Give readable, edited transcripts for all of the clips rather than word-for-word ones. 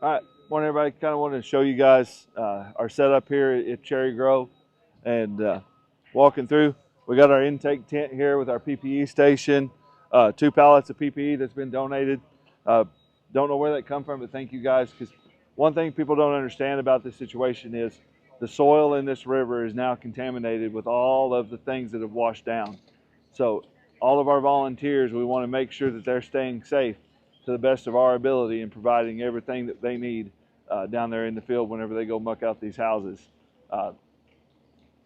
All right, morning everybody. Kind of wanted to show you guys our setup here at Cherry Grove and walking through. We got our intake tent here with our PPE station, 2 pallets of PPE that's been donated. Don't know where that come from, but thank you guys, because one thing people don't understand about this situation is the soil in this river is now contaminated with all of the things that have washed down. So all of our volunteers, we want to make sure that they're staying safe to the best of our ability and providing everything that they need down there in the field whenever they go muck out these houses.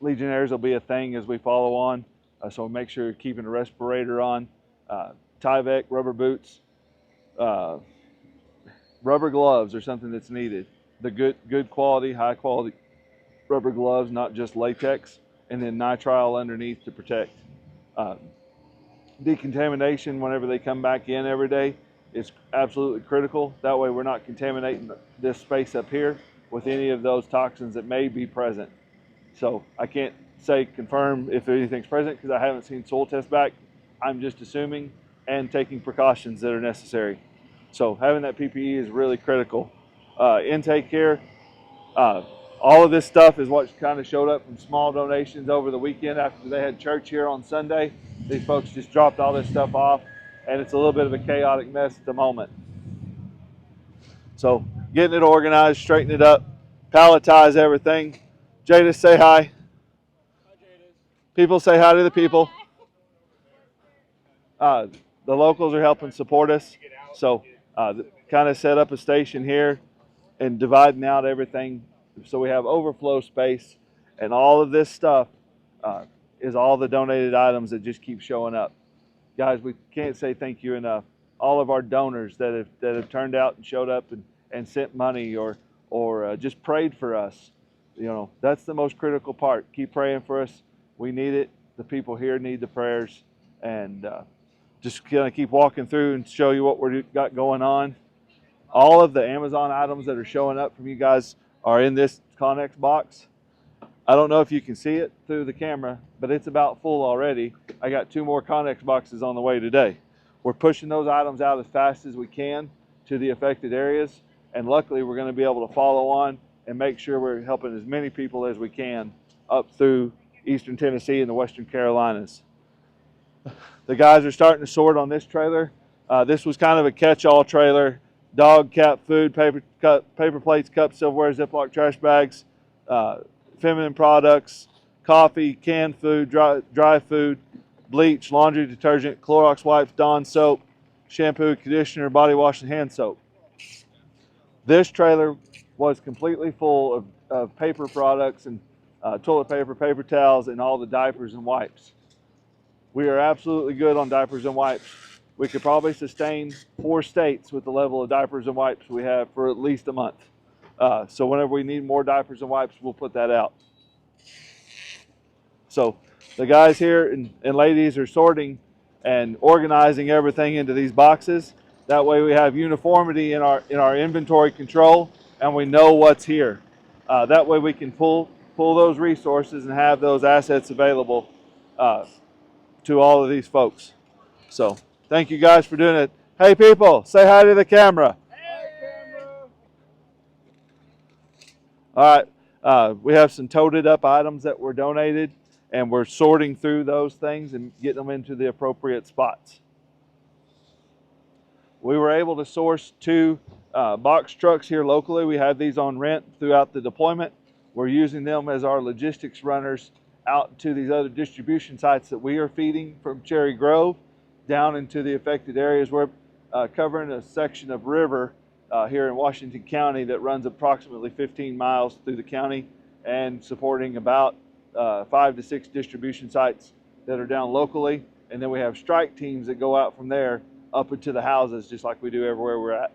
Legionnaires will be a thing as we follow on, so make sure you're keeping a respirator on, Tyvek, rubber boots, rubber gloves are something that's needed. The good quality, high quality rubber gloves, not just latex, and then nitrile underneath to protect. Decontamination whenever they come back in every day is absolutely critical. That way we're not contaminating this space up here with any of those toxins that may be present. So I can't say confirm if anything's present because I haven't seen soil test back. I'm just assuming and taking precautions that are necessary. So having that PPE is really critical. Intake here, all of this stuff is what kind of showed up from small donations over the weekend after they had church here on Sunday. These folks just dropped all this stuff off, and it's a little bit of a chaotic mess at the moment. So getting it organized, straighten it up, palletize everything. Jadis, say hi. Hi, Jadis. People, say hi to the people. The locals are helping support us. So kind of set up a station here and dividing out everything so we have overflow space, and all of this stuff is all the donated items that just keep showing up. Guys, we can't say thank you enough. All of our donors that have turned out and showed up and sent money or just prayed for us. You know, that's the most critical part. Keep praying for us. We need it. The people here need the prayers, and just gonna keep walking through and show you what we got going on. All of the Amazon items that are showing up from you guys are in this Connex box. I don't know if you can see it through the camera, but it's about full already. I got 2 more Connex boxes on the way today. We're pushing those items out as fast as we can to the affected areas, and luckily we're going to be able to follow on and make sure we're helping as many people as we can up through eastern Tennessee and the western Carolinas. The guys are starting to sort on this trailer. This was kind of a catch-all trailer. Dog, cat food, paper plates, cups, silverware, Ziploc trash bags, feminine products, coffee, canned food, dry food, bleach, laundry detergent, Clorox wipes, Dawn soap, shampoo, conditioner, body wash, and hand soap. This trailer was completely full of paper products and toilet paper, paper towels, and all the diapers and wipes. We are absolutely good on diapers and wipes. We could probably sustain 4 states with the level of diapers and wipes we have for at least a month. So whenever we need more diapers and wipes, we'll put that out. So the guys here and ladies are sorting and organizing everything into these boxes. That way we have uniformity in our inventory control, and we know what's here. That way we can pull those resources and have those assets available to all of these folks. So thank you guys for doing it. Hey people, say hi to the camera. Hey, camera. All right, we have some toted up items that were donated, and we're sorting through those things and getting them into the appropriate spots. We were able to source 2 box trucks here locally. We had these on rent throughout the deployment. We're using them as our logistics runners out to these other distribution sites that we are feeding from Cherry Grove down into the affected areas. We're covering a section of river here in Washington County that runs approximately 15 miles through the county and supporting about 5 to 6 distribution sites that are down locally. And then we have strike teams that go out from there up into the houses just like we do everywhere we're at.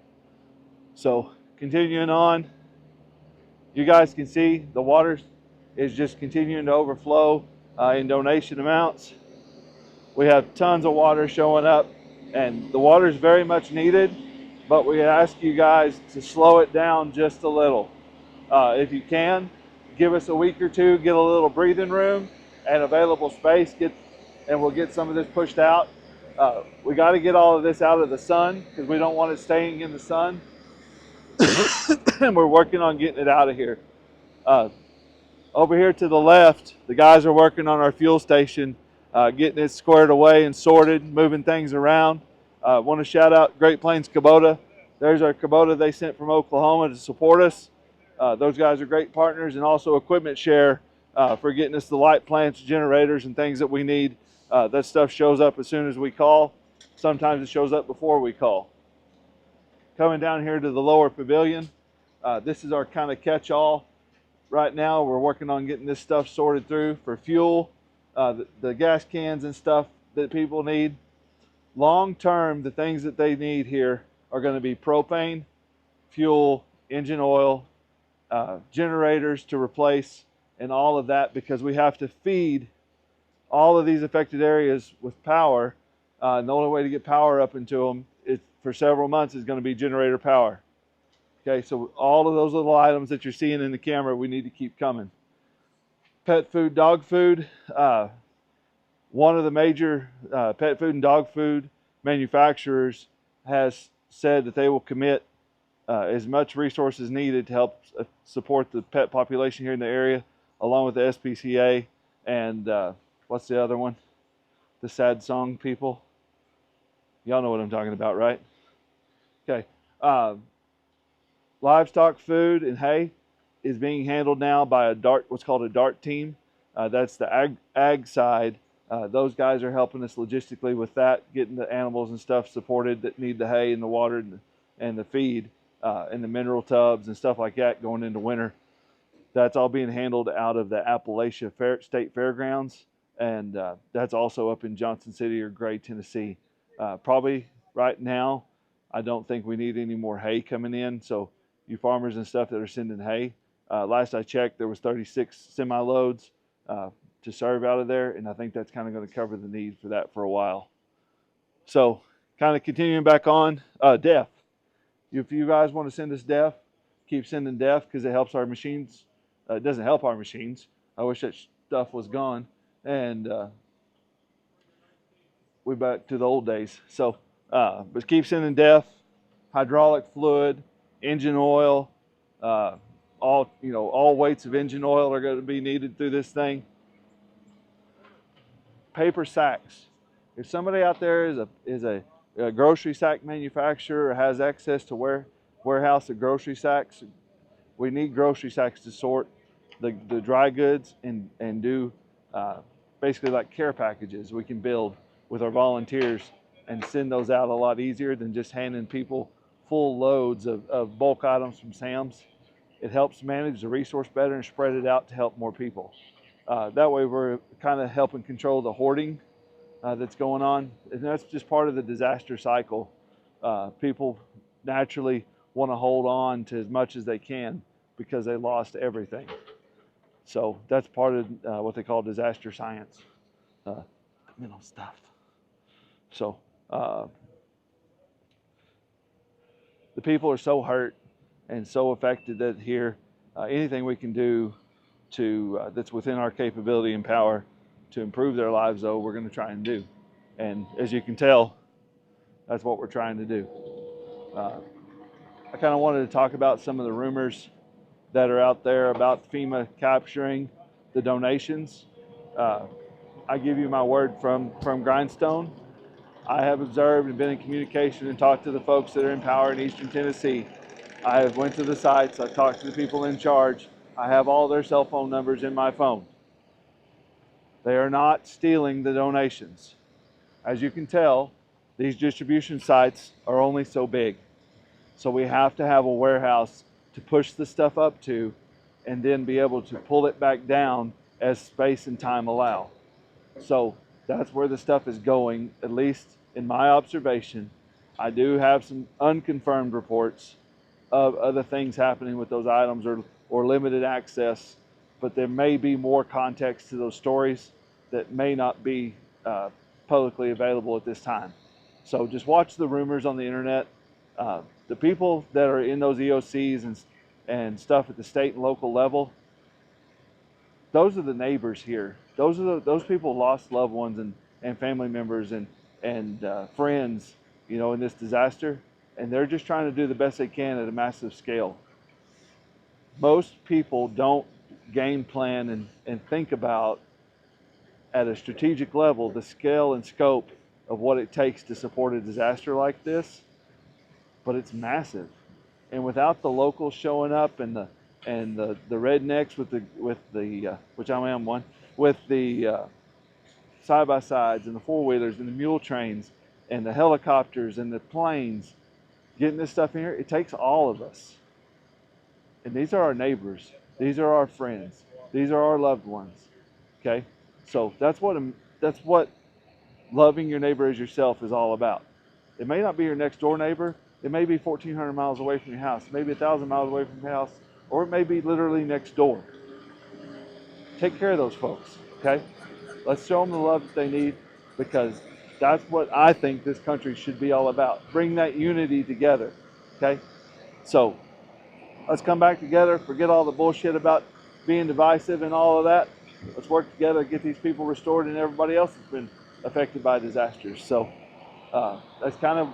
So continuing on, you guys can see the water is just continuing to overflow in donation amounts. We have tons of water showing up, and the water is very much needed, but we ask you guys to slow it down just a little. If you can, give us a week or 2, get a little breathing room and available space, and we'll get some of this pushed out. We got to get all of this out of the sun because we don't want it staying in the sun. and we're working on getting it out of here. Uh, Over here to the left, the guys are working on our fuel station, getting it squared away and sorted, moving things around. Want to shout out Great Plains Kubota. There's our Kubota they sent from Oklahoma to support us. Those guys are great partners, and also Equipment Share for getting us the light plants, generators, and things that we need. That stuff shows up as soon as we call. Sometimes it shows up before we call. Coming down here to the lower pavilion, this is our kind of catch-all. Right now we're working on getting this stuff sorted through for fuel, the gas cans and stuff that people need. Long term, the things that they need here are going to be propane, fuel, engine oil, generators to replace, and all of that, because we have to feed all of these affected areas with power. And the only way to get power up into them for several months is going to be generator power. Okay, so all of those little items that you're seeing in the camera, we need to keep coming. Pet food, dog food. One of the major pet food and dog food manufacturers has said that they will commit as much resources needed to help support the pet population here in the area, along with the SPCA and what's the other one? The sad song people. Y'all know what I'm talking about, right? Okay. Livestock food and hay is being handled now by what's called a DART team. That's the ag side. Those guys are helping us logistically with that, getting the animals and stuff supported that need the hay and the water and the feed and the mineral tubs and stuff like that going into winter. That's all being handled out of the Appalachia State Fairgrounds, and that's also up in Johnson City or Gray, Tennessee. Probably right now, I don't think we need any more hay coming in, so you farmers and stuff that are sending hay, last I checked, there was 36 semi-loads to serve out of there, and I think that's kind of going to cover the need for that for a while. So, kind of continuing back on, DEF. If you guys want to send us DEF, keep sending DEF because it helps our machines. It doesn't help our machines. I wish that stuff was gone, and we're back to the old days. So, but keep sending DEF, hydraulic fluid, engine oil, all weights of engine oil are going to be needed through this thing. Paper sacks. If somebody out there is a grocery sack manufacturer or has access to warehouse of grocery sacks, we need grocery sacks to sort the dry goods and do basically like care packages we can build with our volunteers and send those out a lot easier than just handing people full loads of bulk items from Sam's. It helps manage the resource better and spread it out to help more people. That way we're kind of helping control the hoarding that's going on. And that's just part of the disaster cycle. People naturally want to hold on to as much as they can because they lost everything. So that's part of what they call disaster science, mental stuff. So the people are so hurt and so affected that here, anything we can do that's within our capability and power to improve their lives, though, we're going to try and do. And as you can tell, that's what we're trying to do. I kind of wanted to talk about some of the rumors that are out there about FEMA capturing the donations. I give you my word from Grindstone. I have observed and been in communication and talked to the folks that are in power in Eastern Tennessee. I have went to the sites. I've talked to the people in charge. I have all their cell phone numbers in my phone. They are not stealing the donations. As you can tell, these distribution sites are only so big. So we have to have a warehouse to push the stuff up to and then be able to pull it back down as space and time allow. So that's where the stuff is going, at least in my observation. I do have some unconfirmed reports of other things happening with those items or limited access, but there may be more context to those stories that may not be publicly available at this time. So just watch the rumors on the internet. The people that are in those EOCs and stuff at the state and local level, those are the neighbors here. Those people lost loved ones and family members and friends, in this disaster, and they're just trying to do the best they can at a massive scale. Most people don't game plan and think about at a strategic level the scale and scope of what it takes to support a disaster like this, but it's massive. And without the locals showing up and the rednecks with the which I am one, with the side by sides and the four wheelers and the mule trains and the helicopters and the planes getting this stuff in here, it takes all of us. And these are our neighbors. These are our friends. These are our loved ones. Okay? So that's what loving your neighbor as yourself is all about. It may not be your next door neighbor. It may be 1,400 miles away from your house. Maybe 1,000 miles away from your house. Or it may be literally next door. Take care of those folks. Okay? Let's show them the love that they need, because that's what I think this country should be all about. Bring that unity together. Okay? So let's come back together. Forget all the bullshit about being divisive and all of that. Let's work together, get these people restored and everybody else that's been affected by disasters. So that's kind of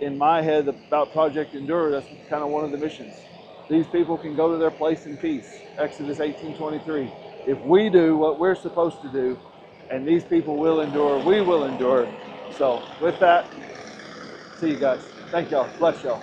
in my head about Project Endure. That's kind of one of the missions. These people can go to their place in peace. Exodus 18:23. If we do what we're supposed to do, and these people will endure, we will endure. So with that, see you guys. Thank y'all. Bless y'all.